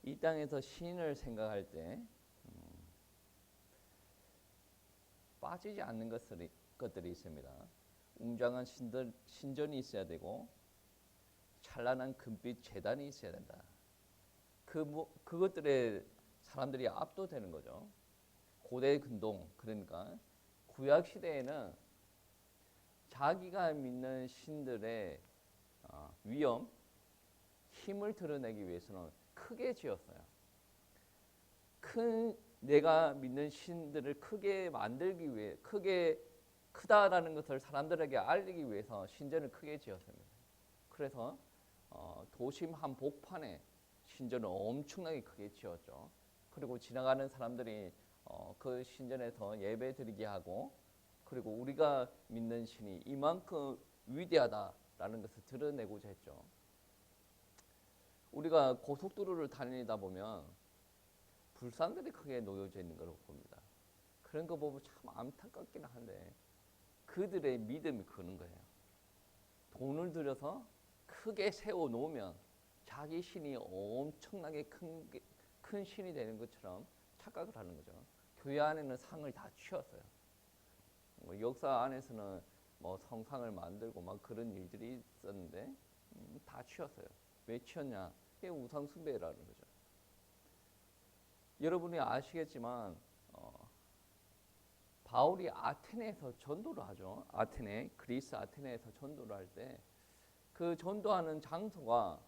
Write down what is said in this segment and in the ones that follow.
이 땅에서 신을 생각할 때 빠지지 않는 것들이 있습니다. 웅장한 신전이 있어야 되고 찬란한 금빛 제단이 있어야 된다. 그것들에 사람들이 압도되는 거죠. 고대 근동, 그러니까 구약 시대에는 자기가 믿는 신들의 위엄, 힘을 드러내기 위해서는 크게 지었어요. 내가 믿는 신들을 크게 만들기 위해, 크다라는 것을 사람들에게 알리기 위해서 신전을 크게 지었습니다. 그래서 도심 한복판에 신전을 엄청나게 크게 지었죠. 그리고 지나가는 사람들이 그 신전에서 예배 드리게 하고, 그리고 우리가 믿는 신이 이만큼 위대하다라는 것을 드러내고자 했죠. 우리가 고속도로를 다니다 보면 불상들이 크게 놓여져 있는 걸 봅니다. 그런 거 보면 참 안타깝긴 한데 그들의 믿음이 그런 거예요. 돈을 들여서 크게 세워놓으면 자기 신이 엄청나게 큰 신이 되는 것처럼 착각을 하는 거죠. 교회 안에는 상을 다 치웠어요. 역사 안에서는 성상을 만들고 막 그런 일들이 있었는데 다 치웠어요. 왜 치웠냐? 이게 우상 숭배라는 거죠. 여러분이 아시겠지만 바울이 아테네에서 전도를 하죠. 그리스 아테네에서 전도를 할 때 그 전도하는 장소가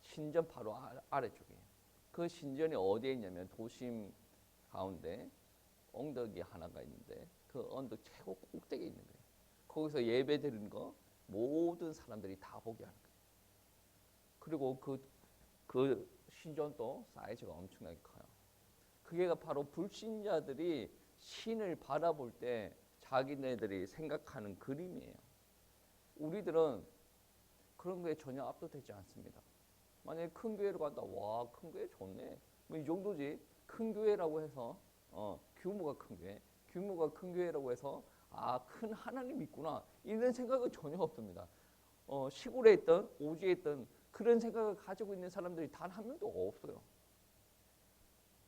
신전 바로 아래쪽이에요. 그 신전이 어디에 있냐면 도심 가운데 언덕이 하나가 있는데 그 언덕 최고 꼭대기에 있는 거예요. 거기서 예배 드리는 거 모든 사람들이 다 보게 하는 거예요. 그리고 그 신전도 사이즈가 엄청나게 커요. 그게 바로 불신자들이 신을 바라볼 때 자기네들이 생각하는 그림이에요. 우리들은 그런 거에 전혀 압도되지 않습니다. 만약에 큰 교회로 간다, 와, 큰 교회 좋네. 이 정도지. 큰 교회라고 해서 규모가 큰 교회라고 해서 큰 하나님 있구나 이런 생각은 전혀 없습니다. 시골에 있던 오지에 있던 그런 생각을 가지고 있는 사람들이 단 한 명도 없어요.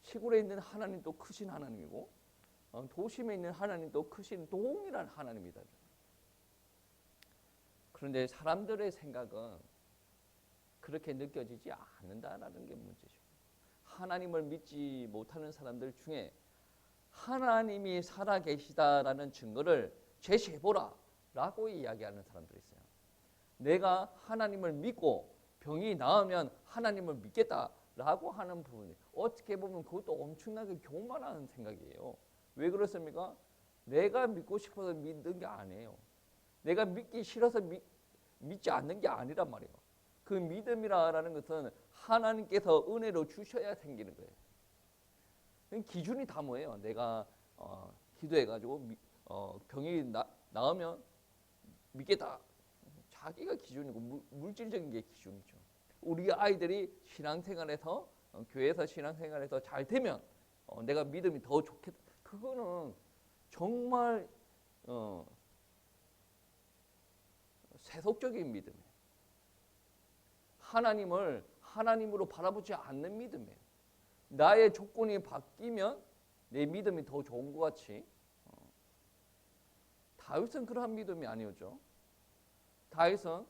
시골에 있는 하나님도 크신 하나님이고 도심에 있는 하나님도 크신 동일한 하나님이다. 그런데 사람들의 생각은 그렇게 느껴지지 않는다라는 게 문제죠. 하나님을 믿지 못하는 사람들 중에 하나님이 살아계시다라는 증거를 제시해보라 라고 이야기하는 사람들이 있어요. 내가 하나님을 믿고 병이 나으면 하나님을 믿겠다라고 하는 부분이 어떻게 보면 그것도 엄청나게 교만한 생각이에요. 왜 그렇습니까? 내가 믿고 싶어서 믿는 게 아니에요. 내가 믿기 싫어서 믿지 않는 게 아니란 말이에요. 그 믿음이라는 것은 하나님께서 은혜로 주셔야 생기는 거예요. 기준이 다 뭐예요? 내가 기도해가지고 병이 나으면 믿겠다. 자기가 기준이고 물질적인 게 기준이죠. 우리 아이들이 신앙생활에서 교회에서 신앙생활에서 잘 되면 내가 믿음이 더 좋겠다. 그거는 정말 세속적인 믿음이에요. 하나님을 하나님으로 바라보지 않는 믿음이에요. 나의 조건이 바뀌면 내 믿음이 더 좋은 것 같이. 다윗은 그러한 믿음이 아니었죠. 다윗은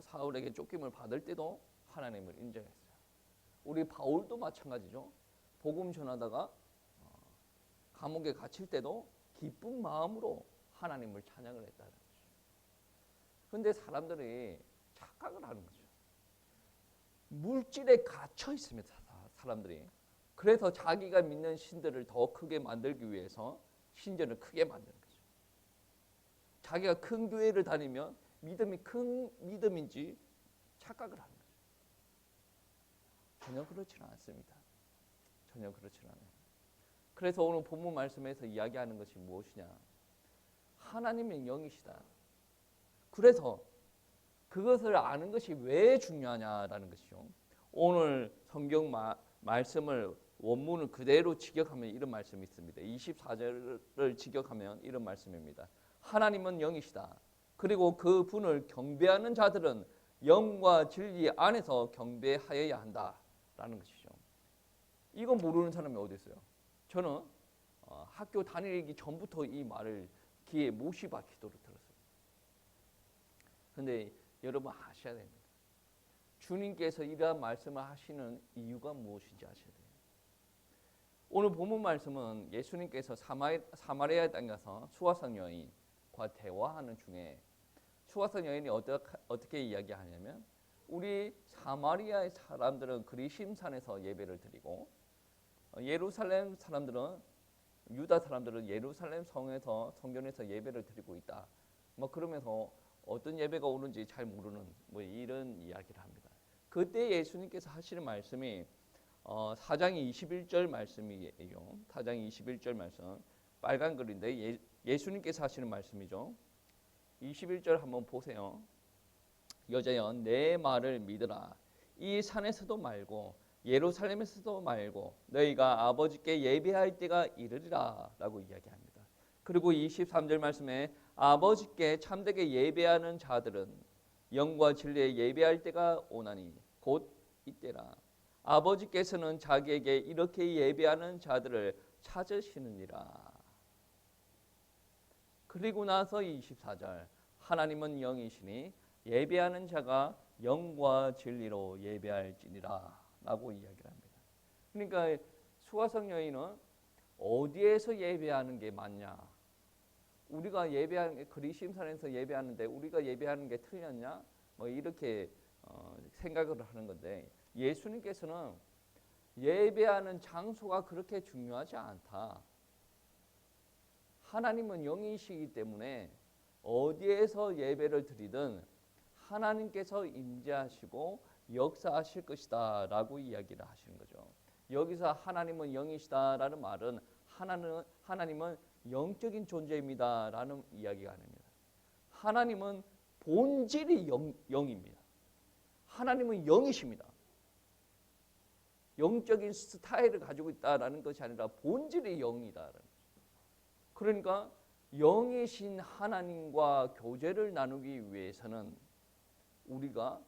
사울에게 쫓김을 받을 때도 하나님을 인정했어요. 우리 바울도 마찬가지죠. 복음 전하다가 감옥에 갇힐 때도 기쁜 마음으로 하나님을 찬양을 했다는 거죠. 그런데 사람들이 착각을 하는 거죠. 물질에 갇혀 있습니다. 사람들이. 그래서 자기가 믿는 신들을 더 크게 만들기 위해서 신전을 크게 만드는 거죠. 자기가 큰 교회를 다니면 믿음이 큰 믿음인지 착각을 하는 거죠. 전혀 그렇지는 않습니다. 전혀 그렇지는 않아요. 그래서 오늘 본문 말씀에서 이야기하는 것이 무엇이냐? 하나님의 영이시다. 그래서 그것을 아는 것이 왜 중요하냐라는 것이죠. 오늘 성경 말씀을 원문을 그대로 직역하면 이런 말씀이 있습니다. 24절을 직역하면 이런 말씀입니다. 하나님은 영이시다. 그리고 그 분을 경배하는 자들은 영과 진리 안에서 경배하여야 한다라는 것이죠. 이거 모르는 사람이 어디 있어요? 저는 학교 다니기 전부터 이 말을 귀에 못이 박히도록 들었어요. 그런데 여러분 아셔야 됩니다. 주님께서 이러한 말씀을 하시는 이유가 무엇인지 아셔야 돼요. 오늘 본문 말씀은 예수님께서 사마리아 땅에 가서 수화상 여인과 대화하는 중에 수화상 여인이 어떻게 이야기하냐면 우리 사마리아의 사람들은 그리심산에서 예배를 드리고 예루살렘 사람들은 유다 사람들은 예루살렘 성전에서 예배를 드리고 있다. 뭐 그러면서 어떤 예배가 오는지 잘 모르는 뭐 이런 이야기를 합니다. 그때 예수님께서 하시는 말씀이 4장 21절 말씀이에요. 4장 21절 말씀 빨간 글인데 예수님께서 하시는 말씀이죠. 21절 한번 보세요. 여자여 내 말을 믿으라. 이 산에서도 말고 예루살렘에서도 말고 너희가 아버지께 예배할 때가 이르리라 라고 이야기합니다. 그리고 23절 말씀에 아버지께 참되게 예배하는 자들은 영과 진리에 예배할 때가 오나니 곧 이때라. 아버지께서는 자기에게 이렇게 예배하는 자들을 찾으시느니라. 그리고 나서 24절 하나님은 영이시니 예배하는 자가 영과 진리로 예배할지니라 라고 이야기를 합니다. 그러니까 수화성 여인은 어디에서 예배하는 게 맞냐? 우리가 예배하는 게 그리심산에서 예배하는데 우리가 예배하는 게 틀렸냐? 뭐 이렇게 생각을 하는 건데 예수님께서는 예배하는 장소가 그렇게 중요하지 않다. 하나님은 영이시기 때문에 어디에서 예배를 드리든 하나님께서 임재하시고 역사하실 것이다 라고 이야기를 하시는 거죠. 여기서 하나님은 영이시다라는 말은 하나님은 영적인 존재입니다 라는 이야기가 아닙니다. 하나님은 본질이 영입니다. 하나님은 영이십니다. 영적인 스타일을 가지고 있다라는 것이 아니라 본질이 영이다라는 거죠. 그러니까 영이신 하나님과 교제를 나누기 위해서는 우리가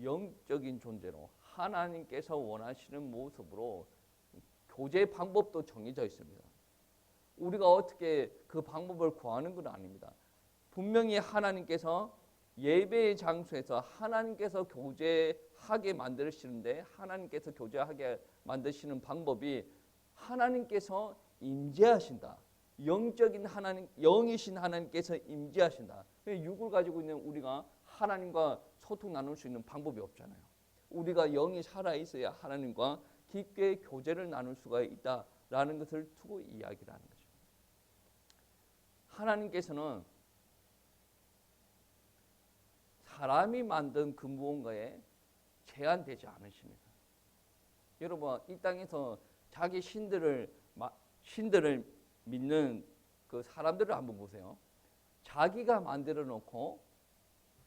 영적인 존재로 하나님께서 원하시는 모습으로 교제 방법도 정해져 있습니다. 우리가 어떻게 그 방법을 구하는 건 아닙니다. 분명히 하나님께서 예배의 장소에서 하나님께서 교제하게 만드시는데 하나님께서 교제하게 만드시는 방법이 하나님께서 임재하신다. 영적인 하나님, 영이신 하나님께서 임재하신다. 육을 가지고 있는 우리가 하나님과 소통 나눌 수 있는 방법이 없잖아요. 우리가 영이 살아있어야 하나님과 깊게 교제를 나눌 수가 있다라는 것을 두고 이야기를 하는 거죠. 하나님께서는 사람이 만든 그 무언가에 제한되지 않으십니다. 여러분 이 땅에서 자기 신들을 믿는 그 사람들을 한번 보세요. 자기가 만들어 놓고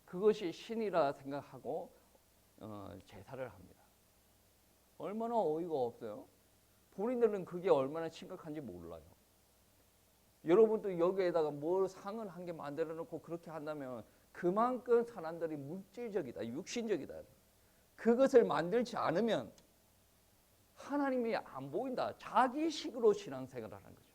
그것이 신이라 생각하고 제사를 합니다. 얼마나 어이가 없어요. 본인들은 그게 얼마나 심각한지 몰라요. 여러분도 여기에다가 뭘 상을 한 개 만들어 놓고 그렇게 한다면 그만큼 사람들이 물질적이다, 육신적이다. 그것을 만들지 않으면 하나님이 안 보인다. 자기식으로 신앙생활을 하는 거죠.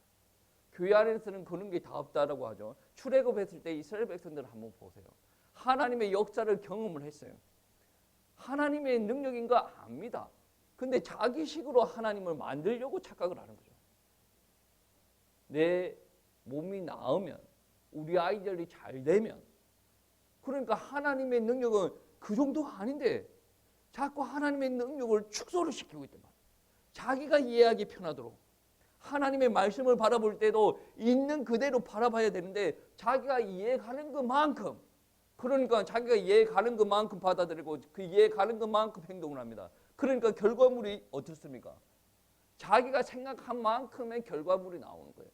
교회 안에서는 그런 게 다 없다라고 하죠. 출애굽했을 때 이스라엘 백성들을 한번 보세요. 하나님의 역사를 경험을 했어요. 하나님의 능력인 거 압니다. 근데 자기식으로 하나님을 만들려고 착각을 하는 거죠. 내 몸이 나으면, 우리 아이들이 잘 되면, 그러니까 하나님의 능력은 그 정도 아닌데 자꾸 하나님의 능력을 축소를 시키고 있단 말이에요. 자기가 이해하기 편하도록. 하나님의 말씀을 바라볼 때도 있는 그대로 바라봐야 되는데 자기가 이해가는 것만큼, 그러니까 자기가 이해가는 것만큼 받아들이고 그 이해가는 것만큼 행동을 합니다. 그러니까 결과물이 어떻습니까? 자기가 생각한 만큼의 결과물이 나오는 거예요.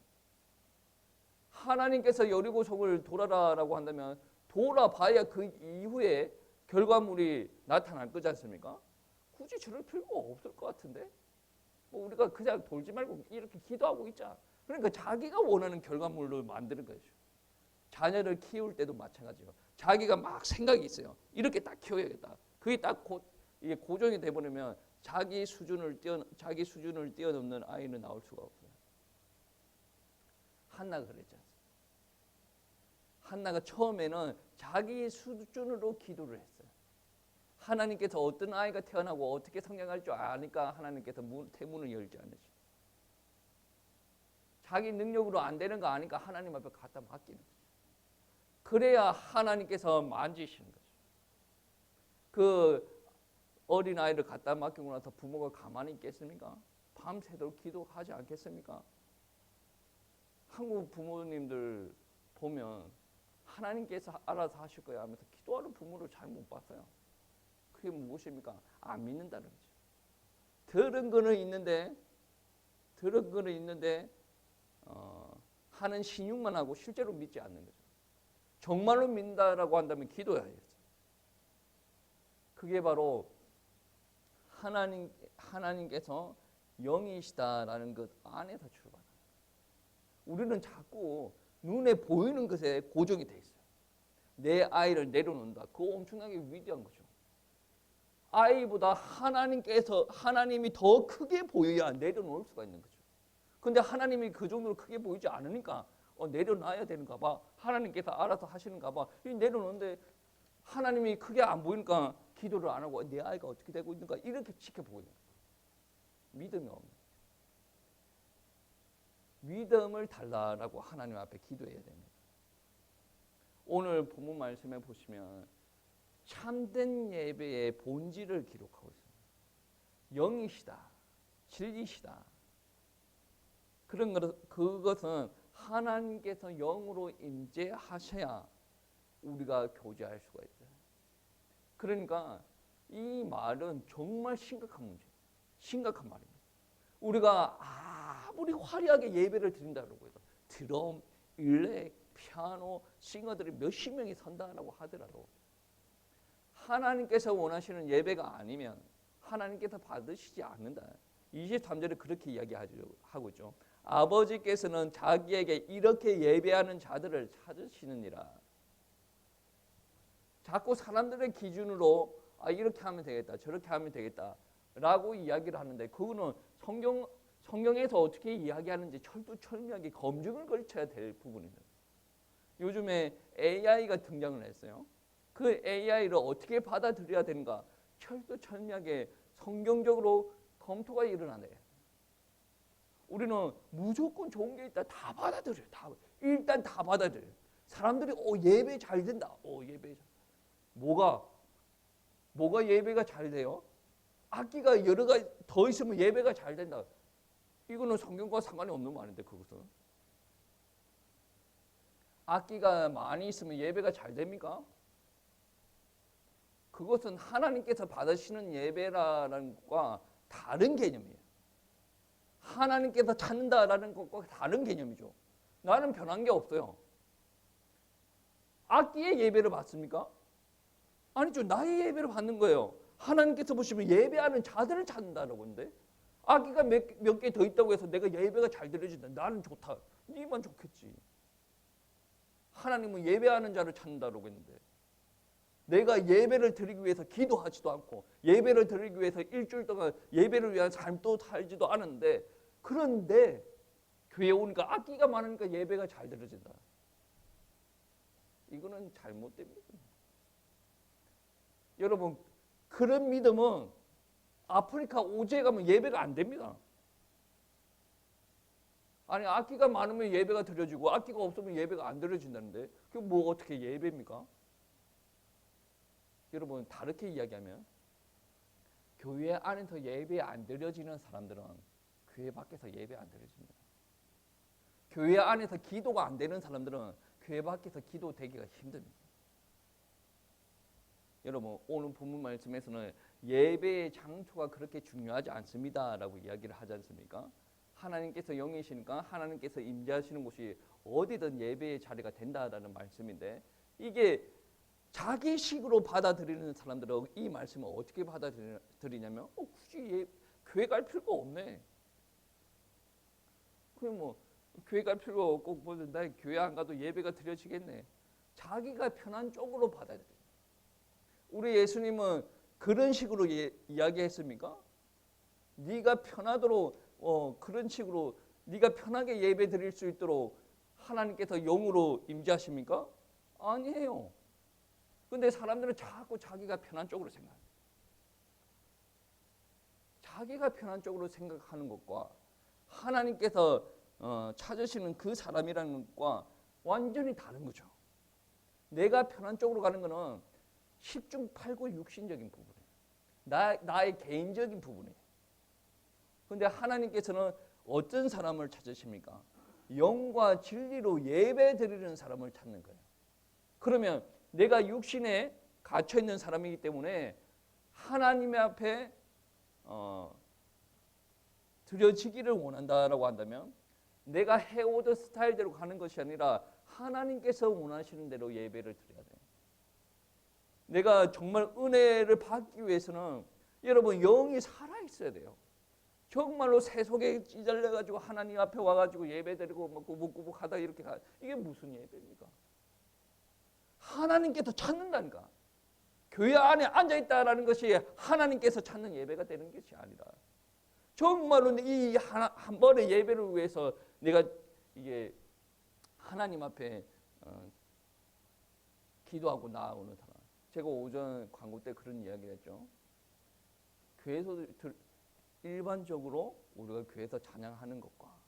하나님께서 여리고성을 돌아라라고 한다면 돌아봐야 그 이후에 결과물이 나타날 거지 않습니까? 굳이 저럴 필요가 없을 것 같은데? 뭐 우리가 그냥 돌지 말고 이렇게 기도하고 있자. 그러니까 자기가 원하는 결과물을 만드는 거죠. 자녀를 키울 때도 마찬가지예요. 자기가 막 생각이 있어요. 이렇게 딱 키워야겠다. 그게 딱 이게 고정이 돼버리면 자기 수준을 뛰어넘는 아이는 나올 수가 없어요. 한나가 그랬지 않습니까? 한나가 처음에는 자기 수준으로 기도를 했어요. 하나님께서 어떤 아이가 태어나고 어떻게 성장할 줄 아니까 하나님께서 태문을 열지 않으시고, 자기 능력으로 안 되는 거 아니까 하나님 앞에 갖다 맡기는 거죠. 그래야 하나님께서 만지시는 거죠. 그 어린아이를 갖다 맡기고 나서 부모가 가만히 있겠습니까? 밤새도록 기도하지 않겠습니까? 한국 부모님들 보면 하나님께서 알아서 하실 거야 하면서 기도하는 부모를 잘 못 봤어요. 그게 무엇입니까? 안 믿는다는 거죠. 들은 거는 있는데 하는 신용만 하고 실제로 믿지 않는 거죠. 정말로 믿는다라고 한다면 기도해야죠. 그게 바로 하나님께서 영이시다라는 것 안에서 출발합니다. 우리는 자꾸 눈에 보이는 것에 고정이 돼 있어요. 내 아이를 내려놓는다. 그거 엄청나게 위대한 거죠. 아이보다 하나님이 더 크게 보여야 내려놓을 수가 있는 거죠. 근데 하나님이 그 정도로 크게 보이지 않으니까 내려놔야 되는가 봐. 하나님께서 알아서 하시는가 봐. 내려놓는데 하나님이 크게 안 보이니까 기도를 안 하고 내 아이가 어떻게 되고 있는가 이렇게 지켜보는 거예요. 믿음이 없는 거죠. 믿음을 달라라고 하나님 앞에 기도해야 됩니다. 오늘 본문 말씀에 보시면 참된 예배의 본질을 기록하고 있습니다. 영이시다, 진리시다. 그것은 하나님께서 영으로 임재하셔야 우리가 교제할 수가 있어요. 그러니까 이 말은 정말 심각한 문제예요. 심각한 말입니다. 우리가 아무리 화려하게 예배를 드린다고 해서 드럼, 일렉, 피아노, 싱어들이 몇십 명이 선다라고 하더라도 하나님께서 원하시는 예배가 아니면 하나님께서 받으시지 않는다. 23절에 그렇게 이야기하고 있죠. 아버지께서는 자기에게 이렇게 예배하는 자들을 찾으시느니라. 자꾸 사람들의 기준으로 이렇게 하면 되겠다, 저렇게 하면 되겠다 라고 이야기를 하는데 그거는 성경에서 어떻게 이야기하는지 철두철미하게 검증을 걸쳐야 될 부분입니다. 요즘에 AI가 등장을 했어요. 그 AI를 어떻게 받아들여야 되는가 철두철미하게 성경적으로 검토가 일어나네. 우리는 무조건 좋은 게 있다 다 받아들여요. 일단 다 받아들여요. 사람들이 예배 잘 된다. 예배 잘. 뭐가 예배가 잘 돼요? 악기가 여러 가지 더 있으면 예배가 잘 된다. 이거는 성경과 상관이 없는 말인데 그것은. 악기가 많이 있으면 예배가 잘 됩니까? 그것은 하나님께서 받으시는 예배라는 것과 다른 개념이에요. 하나님께서 찾는다라는 것과 다른 개념이죠. 나는 변한 게 없어요. 악기의 예배를 받습니까? 아니죠. 나의 예배를 받는 거예요. 하나님께서 보시면 예배하는 자들을 찾는다라고 하는데 악기가 몇 개 더 있다고 해서 내가 예배가 잘 들려진다. 나는 좋다. 니만 좋겠지. 하나님은 예배하는 자를 찾는다라고 했는데 내가 예배를 드리기 위해서 기도하지도 않고 예배를 드리기 위해서 일주일 동안 예배를 위한 삶도 살지도 않은데 그런데 교회에 오니까 악기가 많으니까 예배가 잘 들려진다. 이거는 잘못된 믿음입니다. 여러분 그런 믿음은 아프리카 오지에 가면 예배가 안 됩니다. 아니 악기가 많으면 예배가 드려지고 악기가 없으면 예배가 안 드려진다는데 그게 뭐 어떻게 예배입니까? 여러분 다르게 이야기하면 교회 안에서 예배 안 드려지는 사람들은 교회 밖에서 예배 안 드려집니다. 교회 안에서 기도가 안 되는 사람들은 교회 밖에서 기도되기가 힘듭니다. 여러분 오늘 본문 말씀에서는 예배의 장소가 그렇게 중요하지 않습니다라고 이야기를 하지 않습니까? 하나님께서 영이시니까 하나님께서 임재하시는 곳이 어디든 예배의 자리가 된다라는 말씀인데 이게 자기식으로 받아들이는 사람들은 이 말씀을 어떻게 받아들이냐면 굳이 교회 갈 필요가 없네. 그냥 뭐 교회 갈 필요가 없고 나 교회 안 가도 예배가 드려지겠네. 자기가 편한 쪽으로 받아들여요. 우리 예수님은 그런 식으로 이야기했습니까? 네가 편하도록 그런 식으로 네가 편하게 예배 드릴 수 있도록 하나님께서 영으로 임재하십니까? 아니에요. 근데 사람들은 자꾸 자기가 편한 쪽으로 생각해요. 자기가 편한 쪽으로 생각하는 것과 하나님께서 찾으시는 그 사람이라는 것과 완전히 다른 거죠. 내가 편한 쪽으로 가는 것은 10중 8구 육신적인 부분이에요. 나의 개인적인 부분이에요. 그런데 하나님께서는 어떤 사람을 찾으십니까? 영과 진리로 예배 드리는 사람을 찾는 거예요. 그러면 내가 육신에 갇혀 있는 사람이기 때문에 하나님의 앞에 드려지기를 원한다라고 한다면 내가 해오던 스타일대로 가는 것이 아니라 하나님께서 원하시는 대로 예배를 드려야 돼요. 내가 정말 은혜를 받기 위해서는 여러분 영이 살아있어야 돼요. 정말로 새 속에 찌잘려가지고 하나님 앞에 와가지고 예배드리고 뭐 꾸벅꾸벅하다 이렇게 가 이게 무슨 예배입니까? 하나님께서 찾는다니까. 교회 안에 앉아있다라는 것이 하나님께서 찾는 예배가 되는 것이 아니라 정말로 이 한 번의 예배를 위해서 내가 이게 하나님 앞에 기도하고 나아오는 사람. 제가 오전 광고 때 그런 이야기를 했죠. 교회에서 일반적으로 우리가 교회에서 찬양하는 것과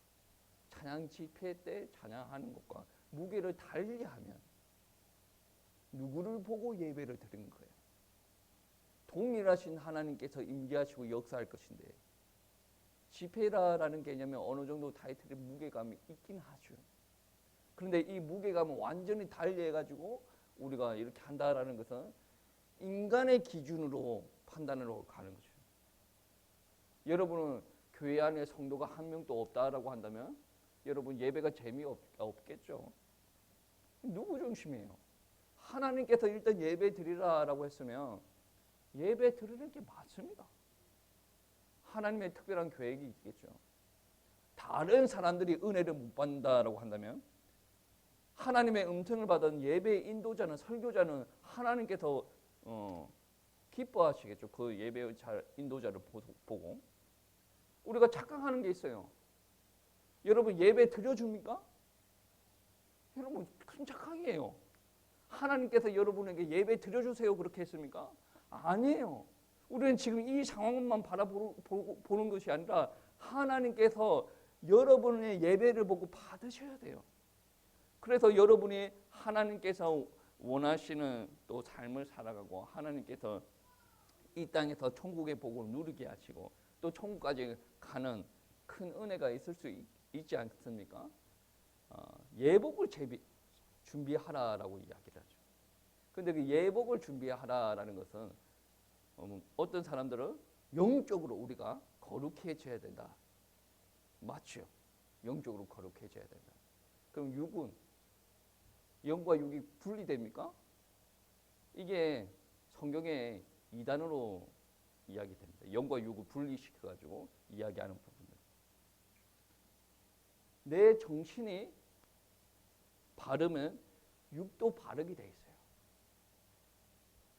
찬양 집회 때 찬양하는 것과 무게를 달리하면 누구를 보고 예배를 드리는 거예요? 동일하신 하나님께서 임재하시고 역사할 것인데 집회라는 개념에 어느 정도 타이틀의 무게감이 있긴 하죠. 그런데 이 무게감은 완전히 달리해가지고 우리가 이렇게 한다라는 것은 인간의 기준으로 판단으로 가는 거죠. 여러분은 교회 안에 성도가 한 명도 없다라고 한다면 여러분 예배가 재미없겠죠. 누구 중심이에요? 하나님께서 일단 예배 드리라라고 했으면 예배 드리는 게 맞습니다. 하나님의 특별한 계획이 있겠죠. 다른 사람들이 은혜를 못 받는다라고 한다면 하나님의 음성을 받은 예배 인도자는 설교자는 하나님께서 기뻐하시겠죠. 그 예배 인도자를 보고 우리가 착각하는 게 있어요. 여러분 예배 드려줍니까? 여러분 큰 착각이에요. 하나님께서 여러분에게 예배 드려주세요 그렇게 했습니까? 아니에요. 우리는 지금 이 상황만 바라보는 것이 아니라 하나님께서 여러분의 예배를 보고 받으셔야 돼요. 그래서 여러분이 하나님께서 원하시는 또 삶을 살아가고 하나님께서 이 땅에서 천국의 복을 누리게 하시고 또 천국까지 가는 큰 은혜가 있을 수 있지 않습니까? 예복을 준비하라라고 이야기를 하죠. 그런데 그 예복을 준비하라라는 것은 어떤 사람들은 영적으로 우리가 거룩해져야 된다. 맞죠? 영적으로 거룩해져야 된다. 그럼 육은 영과 육이 분리됩니까? 이게 성경에 이단으로 이야기됩니다. 영과 육을 분리시켜가지고 이야기하는 부분들. 내 정신이 바르면 육도 바르게 돼 있어요.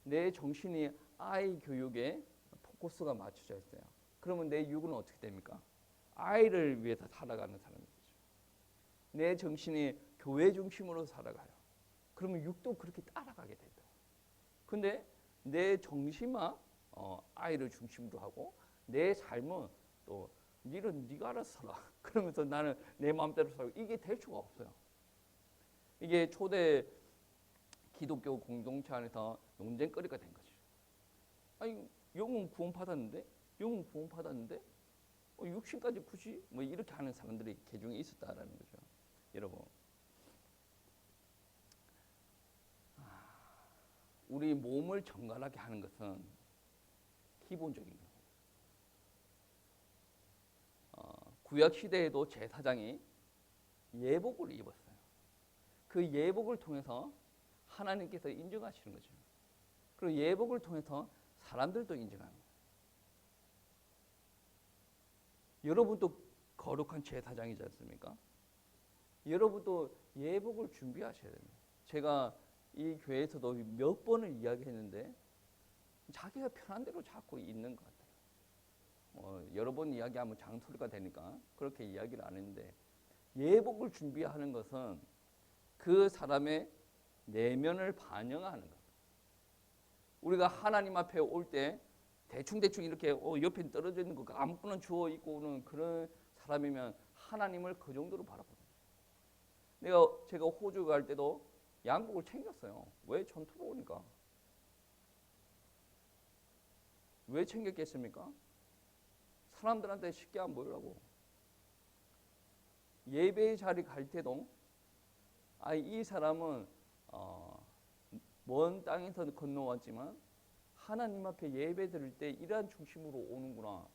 내 정신이 아이 교육에 포커스가 맞춰져 있어요. 그러면 내 육은 어떻게 됩니까? 아이를 위해서 살아가는 사람이 되죠. 내 정신이 교회 중심으로 살아가요. 그러면 육도 그렇게 따라가게 된다. 근데 내 정신만 아이를 중심으로 하고 내 삶은 또 일은 네가 알아서 살아. 그러면서 나는 내 마음대로 살고 이게 될 수가 없어요. 이게 초대 기독교 공동체 안에서 논쟁거리가 된 거죠. 아니 영은 구원받았는데 육신까지 굳이 뭐 이렇게 하는 사람들이 개중에 있었다라는 거죠. 여러분 우리 몸을 정갈하게 하는 것은 기본적인 거예요. 구약 시대에도 제사장이 예복을 입었어요. 그 예복을 통해서 하나님께서 인정하시는 거죠. 그리고 예복을 통해서 사람들도 인정합니다. 여러분도 거룩한 제사장이지 않습니까? 여러분도 예복을 준비하셔야 됩니다. 제가 이 교회에서도 몇 번을 이야기했는데 자기가 편한 대로 자꾸 있는 것 같아요. 여러 번 이야기하면 장소리가 되니까 그렇게 이야기를 안 했는데, 예복을 준비하는 것은 그 사람의 내면을 반영하는 것. 우리가 하나님 앞에 올 때 대충 이렇게 옆에 떨어져 있는 거 아무거나 주워 입고 오는 그런 사람이면 하나님을 그 정도로 바라보는 거예요. 제가 호주 갈 때도 양복을 챙겼어요. 왜? 전투로 오니까. 왜 챙겼겠습니까? 사람들한테 쉽게 안 보이려고. 예배 자리 갈 때도 이 사람은 먼 땅에서 건너왔지만 하나님 앞에 예배 드릴 때 이러한 중심으로 오는구나.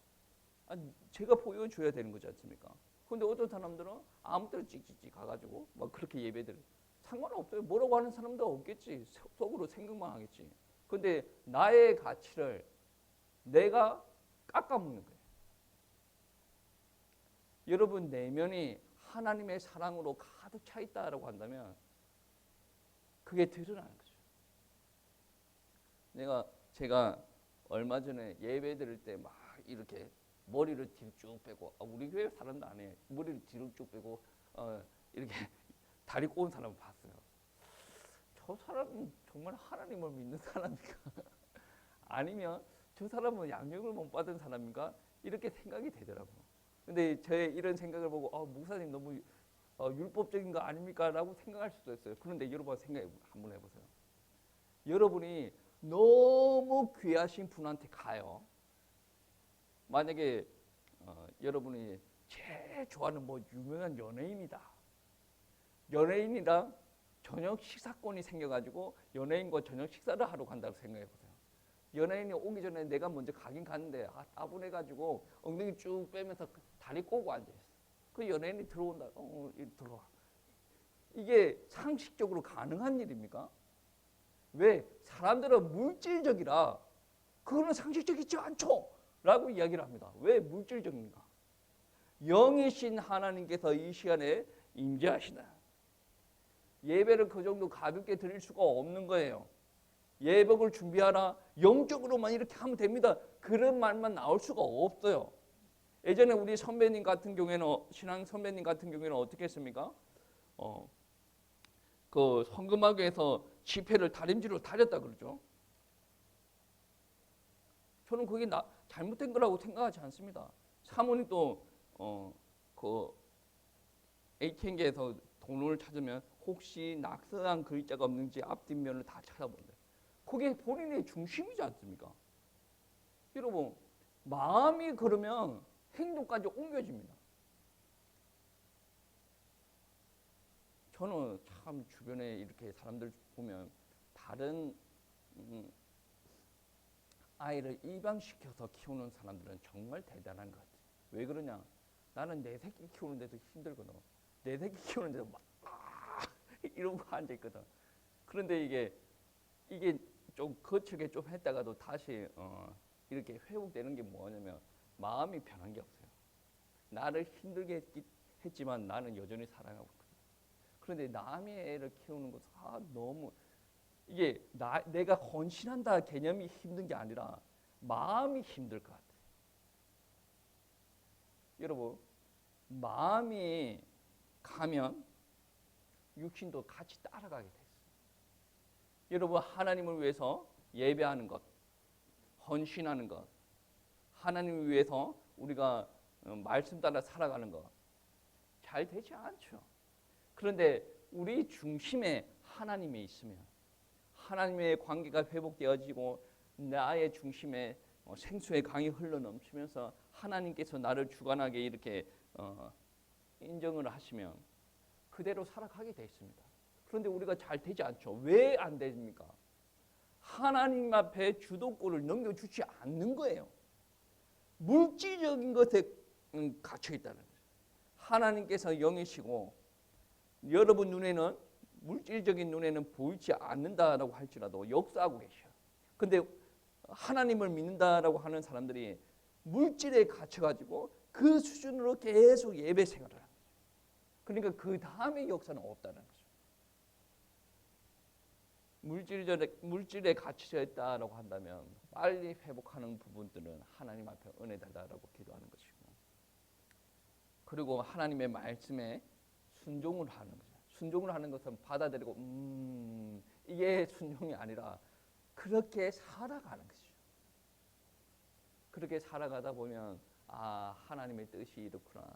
제가 보여줘야 되는 거지 않습니까? 근데 어떤 사람들은 아무 데나 찍찍찍 가가지고 막 그렇게 예배 드려. 상관없어요. 뭐라고 하는 사람도 없겠지. 속으로 생각만 하겠지. 근데 나의 가치를 내가 깎아먹는 거예요. 여러분 내면이 하나님의 사랑으로 가득 차 있다라고 한다면 그게 드러나는 거죠. 제가 얼마 전에 예배 드릴 때 막 이렇게 머리를 뒤로 쭉 빼고, 우리 교회 사람도 안 해. 머리를 뒤로 쭉 빼고 이렇게 다리 꼬은 사람을 봤어요. 저 사람은 정말 하나님을 믿는 사람인가? 아니면 저 사람은 양육을 못 받은 사람인가? 이렇게 생각이 되더라고요. 근데 제 이런 생각을 보고 목사님 너무 율법적인 거 아닙니까? 라고 생각할 수도 있어요. 그런데 여러분 생각 한번 해보세요. 여러분이 너무 귀하신 분한테 가요. 만약에 여러분이 제일 좋아하는 유명한 연예인이다. 연예인이랑 저녁 식사권이 생겨가지고 연예인과 저녁 식사를 하러 간다고 생각해보세요. 연예인이 오기 전에 내가 먼저 가긴 갔는데 따분해가지고 엉덩이 쭉 빼면서 다리 꼬고 앉아있어. 그 연예인이 들어온다. 들어와. 이게 상식적으로 가능한 일입니까? 왜? 사람들은 물질적이라 그거는 상식적이지 않죠 라고 이야기를 합니다. 왜 물질적인가? 영이신 하나님께서 이 시간에 임재하시다. 예배를 그 정도 가볍게 드릴 수가 없는 거예요. 예복을 준비하라. 영적으로만 이렇게 하면 됩니다. 그런 말만 나올 수가 없어요. 예전에 우리 선배님 같은 경우에는 신앙 선배님 같은 경우에는 어떻게 했습니까? 그 성금학교에서 지폐를 다림질로 다렸다 그러죠. 저는 그게 잘못된 거라고 생각하지 않습니다. 사모님도 그 ATM기에서 돈을 찾으면 혹시 낙서한 글자가 없는지 앞뒷면을 다 찾아본대요. 그게 본인의 중심이지 않습니까? 여러분 마음이 그러면 행동까지 옮겨집니다. 저는 참 주변에 이렇게 사람들 보면 다른 아이를 입양시켜서 키우는 사람들은 정말 대단한 것 같아요. 왜 그러냐? 나는 내 새끼 키우는데도 힘들거든. 내 새끼 키우는데도 막 이러고 앉아있거든. 그런데 이게 좀 거칠게 좀 했다가도 다시 이렇게 회복되는 게 뭐냐면 마음이 변한 게 없어요. 나를 힘들게 했지만 나는 여전히 사랑하고 있거든. 그런데 남의 애를 키우는 것은 너무 이게 내가 헌신한다 개념이 힘든 게 아니라 마음이 힘들 것 같아요. 여러분 마음이 가면 육신도 같이 따라가게 돼 있어요. 여러분 하나님을 위해서 예배하는 것, 헌신하는 것, 하나님을 위해서 우리가 말씀 따라 살아가는 것 잘 되지 않죠. 그런데 우리 중심에 하나님이 있으면 하나님의 관계가 회복되어지고 나의 중심에 생수의 강이 흘러넘치면서 하나님께서 나를 주관하게 이렇게 인정을 하시면 그대로 살아가게 돼 있습니다. 그런데 우리가 잘 되지 않죠. 왜 안 됩니까? 하나님 앞에 주도권을 넘겨주지 않는 거예요. 물질적인 것에 갇혀 있다는 거예요. 하나님께서 영이시고 여러분 눈에는 물질적인 눈에는 보이지 않는다라고 할지라도 역사하고 계셔요. 근데 하나님을 믿는다라고 하는 사람들이 물질에 갇혀가지고 그 수준으로 계속 예배 생활을 하는 거죠. 그러니까 그 다음에 역사는 없다는 거죠. 물질에 갇혀 있다라고 한다면 빨리 회복하는 부분들은 하나님 앞에 은혜 달라고 기도하는 것이고, 그리고 하나님의 말씀에 순종을 하는 거죠. 순종을 하는 것은 받아들이고 이게 순종이 아니라 그렇게 살아가는 것이죠. 그렇게 살아가다 보면 아, 하나님의 뜻이 이렇구나,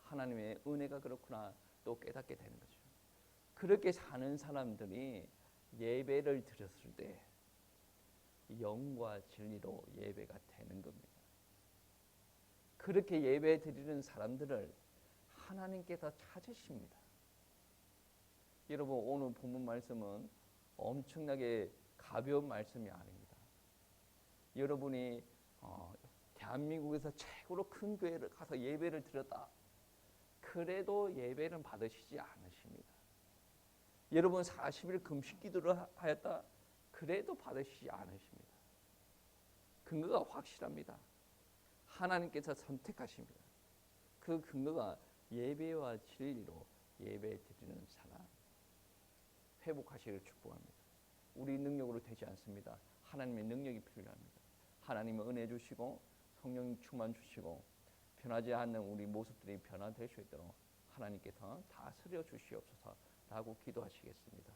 하나님의 은혜가 그렇구나 또 깨닫게 되는 거죠. 그렇게 사는 사람들이 예배를 드렸을 때 영과 진리로 예배가 되는 겁니다. 그렇게 예배 드리는 사람들을 하나님께서 찾으십니다. 여러분, 오늘 본문 말씀은 엄청나게 가벼운 말씀이 아닙니다. 여러분이 대한민국에서 최고로 큰 교회를 가서 예배를 드렸다, 그래도 예배는 받으시지 않으십니다. 여러분 40일 금식 기도를 하였다, 그래도 받으시지 않으십니다. 근거가 확실합니다. 하나님께서 선택하십니다. 그 근거가 예배와 진리로 예배 드리는 사람, 회복하시기를 축복합니다. 우리 능력으로 되지 않습니다. 하나님의 능력이 필요합니다. 하나님의 은혜 주시고 성령 충만 주시고 변하지 않는 우리 모습들이 변화될 수 있도록 하나님께서 다스려 주시옵소서라고 기도하시겠습니다.